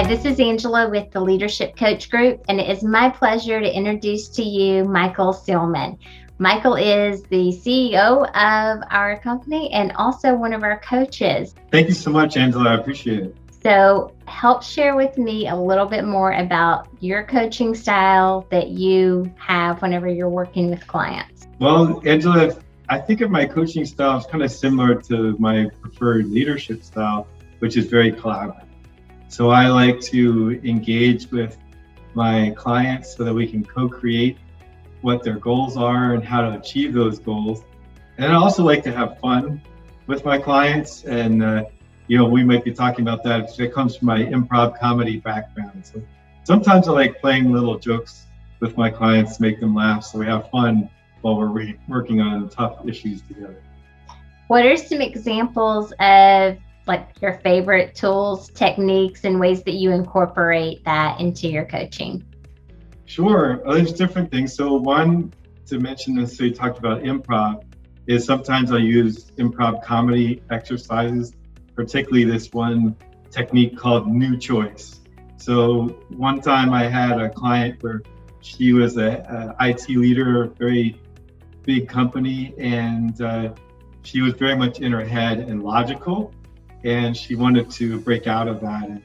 Hi, this is Angela with the Leadership Coach Group, and it is my pleasure to introduce to you Michael Seelman. Michael is the CEO of our company and also one of our coaches. Thank you so much, Angela. I appreciate it. So, help share with me a little bit more about your coaching style that you have whenever you're working with clients. Well, Angela, I think of my coaching style as kind of similar to my preferred leadership style, which is very collaborative. So I like to engage with my clients so that we can co-create what their goals are and how to achieve those goals. And I also like to have fun with my clients. And, we might be talking about that. It comes from my improv comedy background. So sometimes I like playing little jokes with my clients to make them laugh so we have fun while we're working on tough issues together. What are some examples of your favorite tools, techniques, and ways that you incorporate that into your coaching? Sure. There's different things. So one to mention this, so you talked about improv, is sometimes I use improv comedy exercises, particularly this one technique called new choice. So one time I had a client where she was a IT leader, a very big company, and she was very much in her head and logical. And she wanted to break out of that and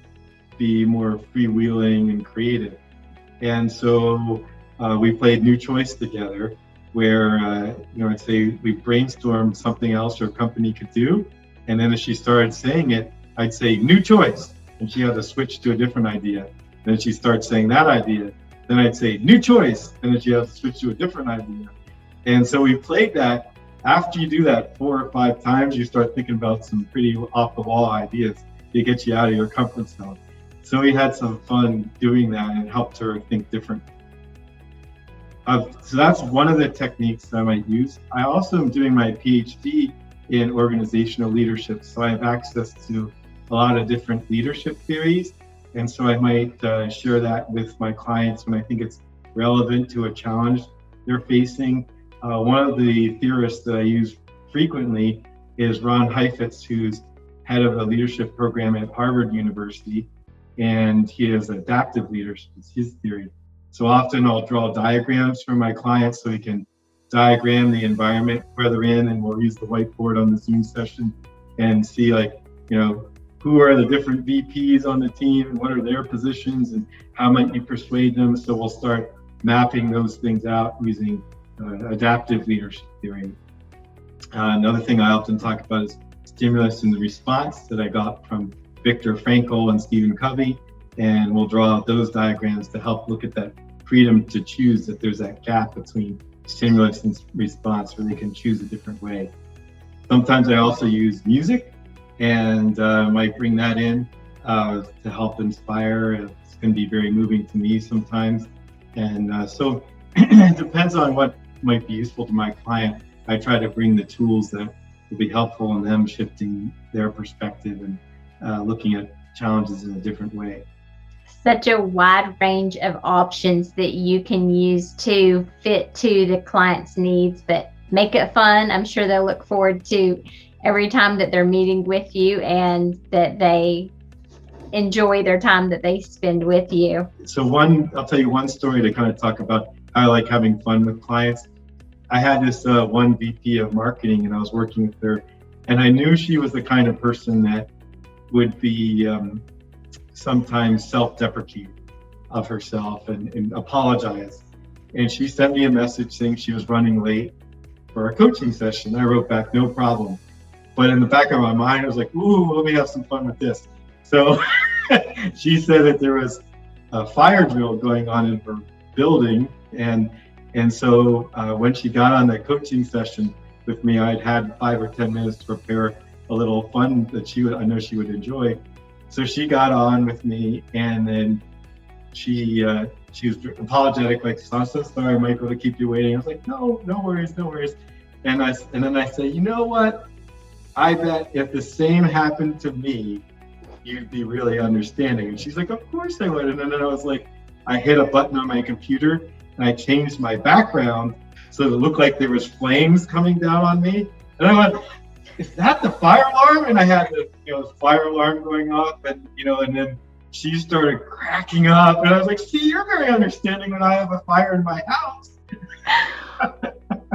be more freewheeling and creative. And so we played New Choice together, where I'd say we brainstormed something else her company could do. And then as she started saying it, I'd say New Choice, and she had to switch to a different idea. Then she starts saying that idea. Then I'd say New Choice, and then she has to switch to a different idea. And so we played that. After you do that 4 or 5 times, you start thinking about some pretty off-the-wall ideas to get you out of your comfort zone. So we had some fun doing that and helped her think differently. So that's one of the techniques that I might use. I also am doing my PhD in organizational leadership, so I have access to a lot of different leadership theories. And so I might share that with my clients when I think it's relevant to a challenge they're facing. One of the theorists that I use frequently is Ron Heifetz, who's head of a leadership program at Harvard University, and he is adaptive leadership, it's his theory. So often I'll draw diagrams for my clients so we can diagram the environment where they're in, and we'll use the whiteboard on the Zoom session and see who are the different VPs on the team and what are their positions and how might you persuade them. So we'll start mapping those things out using adaptive leadership theory. Another thing I often talk about is stimulus and the response that I got from Viktor Frankl and Stephen Covey, and we'll draw out those diagrams to help look at that freedom to choose, that there's that gap between stimulus and response where they can choose a different way. Sometimes I also use music and might bring that in to help inspire. It's going to be very moving to me sometimes. And so it depends on what might be useful to my client. I try to bring the tools that will be helpful in them shifting their perspective and looking at challenges in a different way. Such a wide range of options that you can use to fit to the client's needs, but make it fun. I'm sure they'll look forward to every time that they're meeting with you and that they enjoy their time that they spend with you. So I'll tell you one story to kind of talk about how I like having fun with clients. I had this one VP of marketing, and I was working with her, and I knew she was the kind of person that would be sometimes self-deprecating of herself and apologize. And she sent me a message saying she was running late for a coaching session. I wrote back, no problem. But in the back of my mind, I was like, ooh, let me have some fun with this. So she said that there was a fire drill going on in her building. And so when she got on that coaching session with me, I'd had 5 or 10 minutes to prepare a little fun that I know she would enjoy. So she got on with me, and then she was apologetic, like, so I'm so sorry, Michael, to keep you waiting. I was like, no worries. And then I say, you know what? I bet if the same happened to me, you'd be really understanding. And she's like, of course I would. And then I was like, I hit a button on my computer and I changed my background so it looked like there was flames coming down on me. And I went, is that the fire alarm? And I had the fire alarm going off, and and then she started cracking up, and I was like, see, you're very understanding when I have a fire in my house.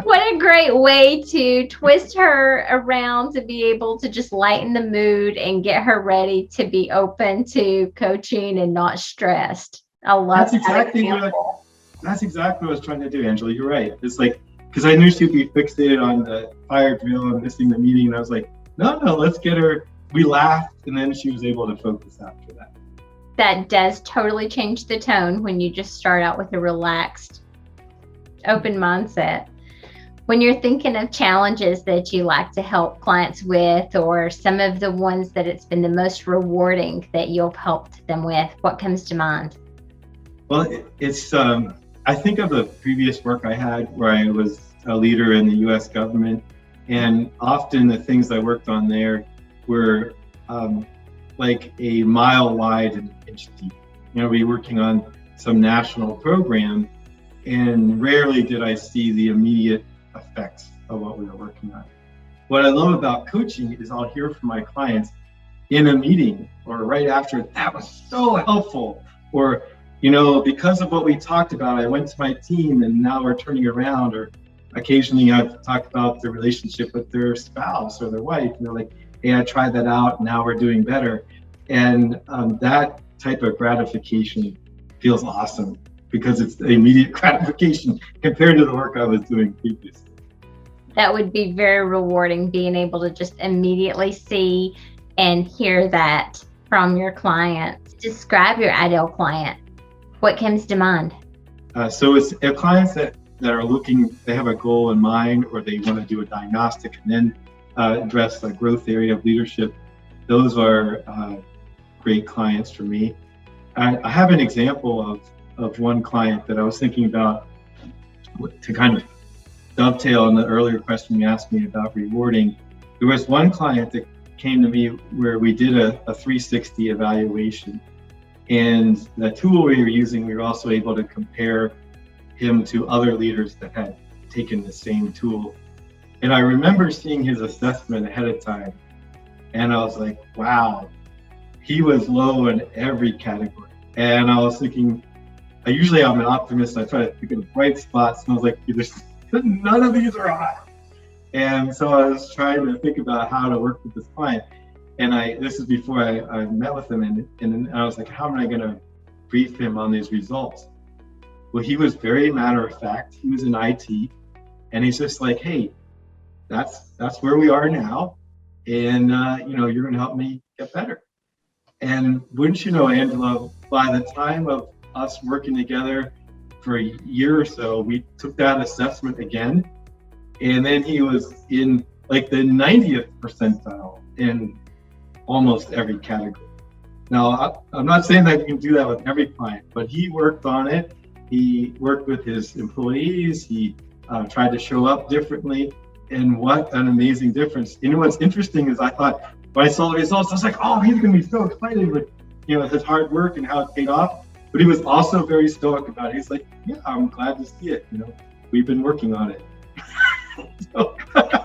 What a great way to twist her around to be able to just lighten the mood and get her ready to be open to coaching and not stressed. I love That's that exactly example. that's exactly what I was trying to do, Angela. You're right. It's like, because I knew she'd be fixated on the fire drill and missing the meeting, and I was like, no, let's get her. We laughed, and then she was able to focus after that. That does totally change the tone when you just start out with a relaxed, open mindset. When you're thinking of challenges that you like to help clients with, or some of the ones that it's been the most rewarding that you've helped them with, what comes to mind? Well, it's I think of the previous work I had where I was a leader in the U.S. government, and often the things I worked on there were like a mile wide and an inch deep. We were working on some national program, and rarely did I see the immediate effects of what we were working on. What I love about coaching is I'll hear from my clients in a meeting or right after, that was so helpful, or because of what we talked about, I went to my team and now we're turning around. Or occasionally I've talked about the relationship with their spouse or their wife, and they're like, hey, I tried that out, now we're doing better. And that type of gratification feels awesome, because it's immediate gratification compared to the work I was doing previously. That would be very rewarding, being able to just immediately see and hear that from your clients. Describe your ideal client. What comes to mind? So it's clients that are looking, they have a goal in mind, or they want to do a diagnostic and then address the growth area of leadership. Those are great clients for me. I have an example of one client that I was thinking about to kind of dovetail on the earlier question you asked me about rewarding. There was one client that came to me where we did a 360 evaluation, and the tool we were using, we were also able to compare him to other leaders that had taken the same tool. And I remember seeing his assessment ahead of time, and I was like, wow, he was low in every category. And I was thinking, I'm an optimist, I try to think of the bright spots, and I was like, none of these are high. And so I was trying to think about how to work with this client. And this is before I met with him, and I was like, how am I going to brief him on these results? Well, he was very matter of fact. He was in IT, and he's just like, hey, that's where we are now, and you're going to help me get better. And wouldn't you know, Angela, by the time of us working together for a year or so, we took that assessment again, and then he was in like the 90th percentile in almost every category. Now, I'm not saying that you can do that with every client, but he worked on it. He worked with his employees. He tried to show up differently, and what an amazing difference. What's interesting is I thought, when I saw the results, I was like, oh, he's going to be so excited with his hard work and how it paid off. But he was also very stoic about it. He's like, yeah, I'm glad to see it. We've been working on it. So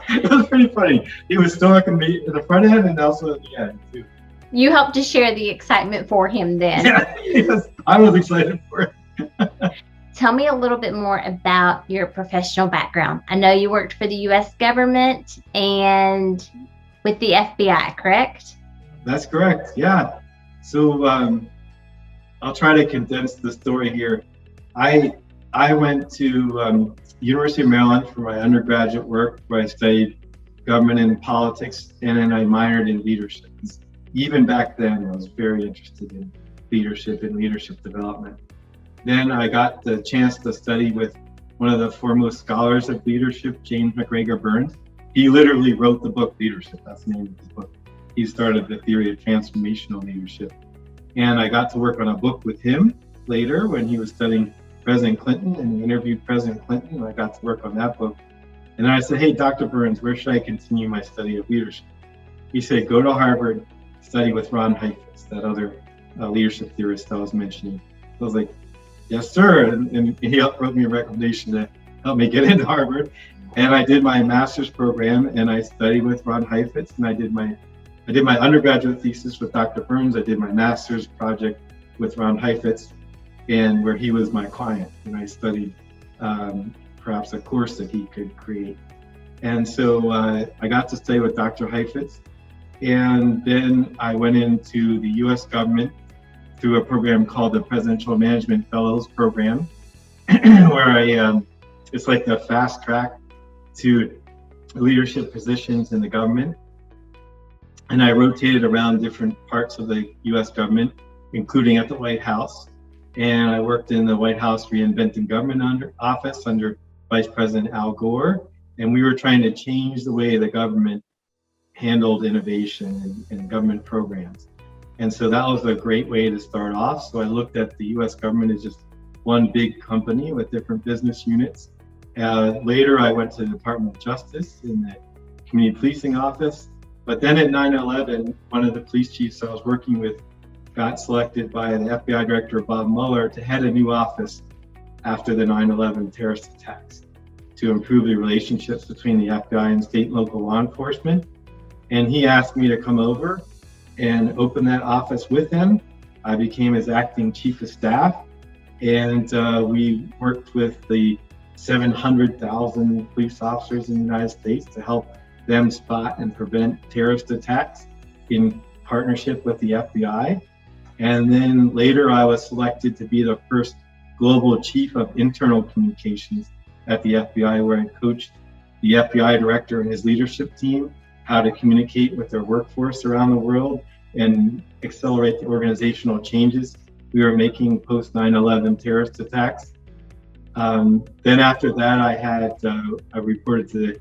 it was pretty funny. He was stoic in the front end and also at the end too. You helped to share the excitement for him then. Yeah, yes, I was excited for it. Tell me a little bit more about your professional background. I know you worked for the U.S. government and with the FBI, correct? That's correct, yeah. So I'll try to condense the story here. I went to University of Maryland for my undergraduate work, where I studied government and politics, and then I minored in leadership. Even back then, I was very interested in leadership and leadership development. Then I got the chance to study with one of the foremost scholars of leadership, James McGregor Burns. He literally wrote the book Leadership. That's the name of his book. He started the theory of transformational leadership. And I got to work on a book with him later when he was studying President Clinton, and he interviewed President Clinton, and I got to work on that book. And then I said, hey, Dr. Burns, where should I continue my study of leadership? He said, go to Harvard, study with Ron Heifetz, that other leadership theorist I was mentioning. I was like, yes, sir. And he wrote me a recommendation to help me get into Harvard. And I did my master's program, and I studied with Ron Heifetz, and I did my I did my undergraduate thesis with Dr. Burns. I did my master's project with Ron Heifetz, and where he was my client, and I studied perhaps a course that he could create. And so I got to stay with Dr. Heifetz, and then I went into the U.S. government through a program called the Presidential Management Fellows Program, where it's like the fast track to leadership positions in the government. And I rotated around different parts of the U.S. government, including at the White House. And I worked in the White House Reinventing Government office under Vice President Al Gore. And we were trying to change the way the government handled innovation and government programs. And so that was a great way to start off. So I looked at the U.S. government as just one big company with different business units. Later, I went to the Department of Justice in the Community Policing Office. But then at 9/11, one of the police chiefs I was working with got selected by the FBI Director Bob Mueller to head a new office after the 9/11 terrorist attacks to improve the relationships between the FBI and state and local law enforcement. And he asked me to come over and open that office with him. I became his acting chief of staff, and we worked with the 700,000 police officers in the United States to help them spot and prevent terrorist attacks in partnership with the FBI. And then later I was selected to be the first global chief of internal communications at the FBI, where I coached the FBI director and his leadership team how to communicate with their workforce around the world and accelerate the organizational changes we were making post 9/11 terrorist attacks. Then after that, I reported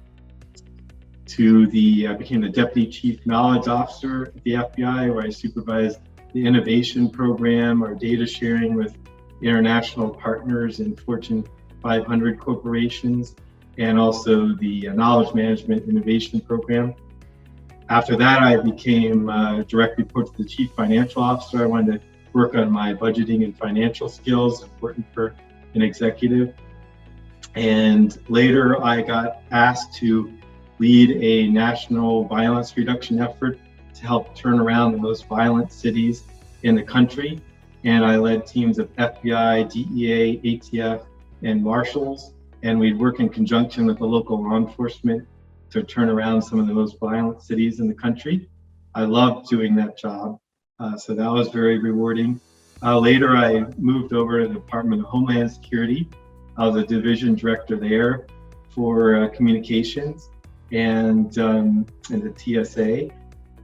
I became the Deputy Chief Knowledge Officer at the FBI, where I supervised the innovation program or data sharing with international partners and Fortune 500 corporations, and also the knowledge management innovation program. After that, I became direct report to the Chief Financial Officer. I wanted to work on my budgeting and financial skills, important for an executive. And later, I got asked to lead a national violence reduction effort to help turn around the most violent cities in the country. And I led teams of FBI, DEA, ATF, and marshals. And we'd work in conjunction with the local law enforcement to turn around some of the most violent cities in the country. I loved doing that job. So that was very rewarding. Later, I moved over to the Department of Homeland Security. I was a division director there for communications and the TSA.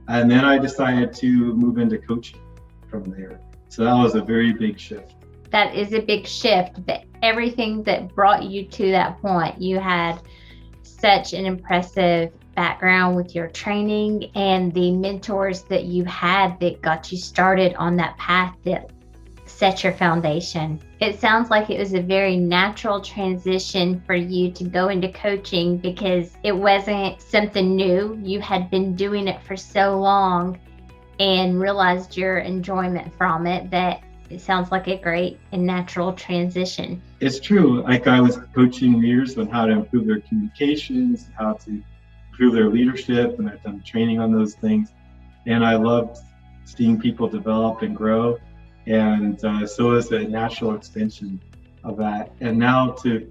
And then I decided to move into coaching from there. So that was a very big shift. That is a big shift, but everything that brought you to that point, you had such an impressive background with your training and the mentors that you had that got you started on that path that set your foundation. It sounds like it was a very natural transition for you to go into coaching because it wasn't something new. You had been doing it for so long and realized your enjoyment from it that it sounds like a great and natural transition. It's true. Like I was coaching leaders on how to improve their communications, how to improve their leadership, and I've done training on those things. And I loved seeing people develop and grow. And so it's a natural extension of that. And now to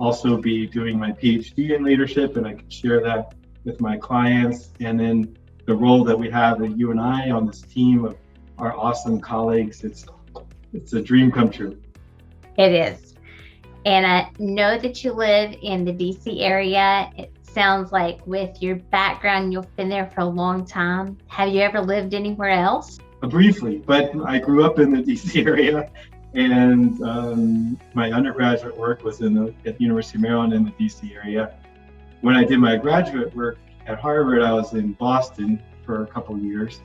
also be doing my PhD in leadership, and I can share that with my clients. And then the role that we have, that you and I on this team of our awesome colleagues, it's a dream come true. It is. And I know that you live in the DC area. It sounds like with your background, you've been there for a long time. Have you ever lived anywhere else? Briefly, but I grew up in the DC area, and my undergraduate work was at the University of Maryland in the DC area. When I did my graduate work at Harvard, I was in Boston for a couple of years,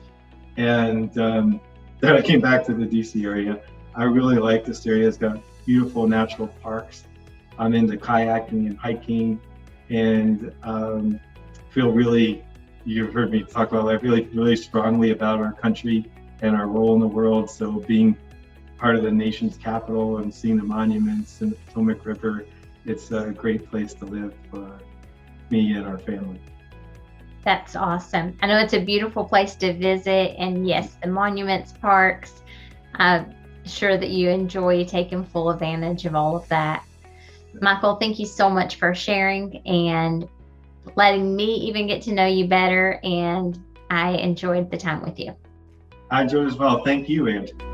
and then I came back to the DC area. I really like this area. It's got beautiful natural parks. I'm into kayaking and hiking, and feel really, you've heard me talk about that, really strongly about our country and our role in the world. So being part of the nation's capital and seeing the monuments and the Potomac River, it's a great place to live for me and our family. That's awesome. I know it's a beautiful place to visit, and yes, the monuments, parks. I'm sure that you enjoy taking full advantage of all of that. Michael, thank you so much for sharing and letting me even get to know you better. And I enjoyed the time with you. I enjoyed as well. Thank you, Andrew.